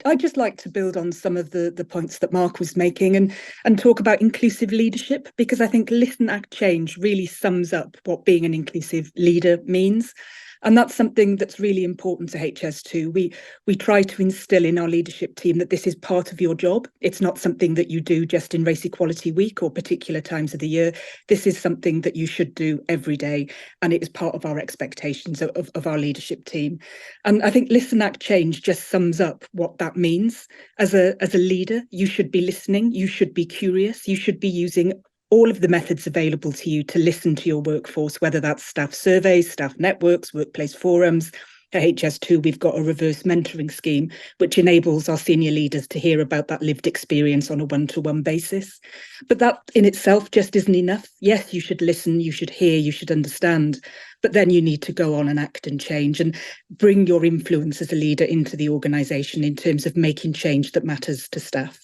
I'd just like to build on some of the points that Mark was making and talk about inclusive leadership, because I think Listen, Act, Change really sums up what being an inclusive leader means. And that's something that's really important to HS2. We try to instill in our leadership team that this is part of your job. It's not something that you do just in Race Equality Week or particular times of the year. This is something that you should do every day, and it is part of our expectations of our leadership team. And I think Listen, Act, Change just sums up what that means. As a leader, you should be listening, you should be curious, you should be using all of the methods available to you to listen to your workforce, whether that's staff surveys, staff networks, workplace forums. At HS2, we've got a reverse mentoring scheme, which enables our senior leaders to hear about that lived experience on a one-to-one basis. But that in itself just isn't enough. Yes, you should listen, you should hear, you should understand, but then you need to go on and act and change and bring your influence as a leader into the organisation in terms of making change that matters to staff.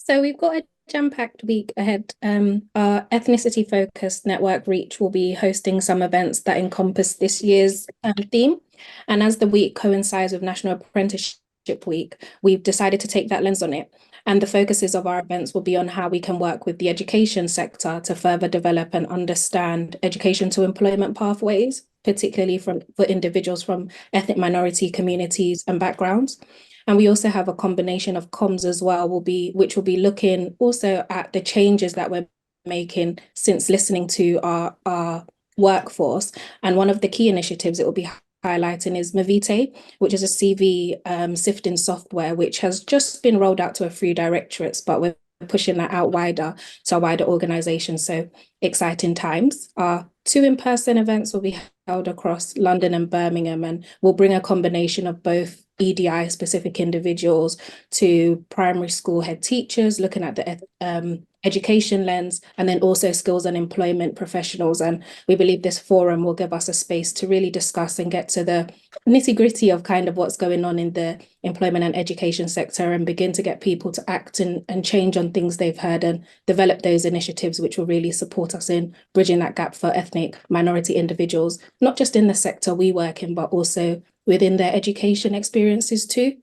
So we've got a jam-packed week ahead. Our ethnicity-focused network Reach will be hosting some events that encompass this year's theme. And as the week coincides with National Apprenticeship Week, we've decided to take that lens on it. And the focuses of our events will be on how we can work with the education sector to further develop and understand education to employment pathways, particularly for individuals from ethnic minority communities and backgrounds. And we also have a combination of comms as well, which will be looking also at the changes that we're making since listening to our workforce. And one of the key initiatives it will be highlighting is Mavite, which is a CV sifting software, which has just been rolled out to a few directorates, but we're pushing that out wider to a wider organisation. So exciting times. Our 2 in-person events will be held across London and Birmingham, and we'll bring a combination of both EDI specific individuals to primary school head teachers, looking at the education lens, and then also skills and employment professionals. And we believe this forum will give us a space to really discuss and get to the nitty-gritty of kind of what's going on in the employment and education sector, and begin to get people to act and change on things they've heard and develop those initiatives which will really support us in bridging that gap for ethnic minority individuals, not just in the sector we work in, but also within their education experiences too.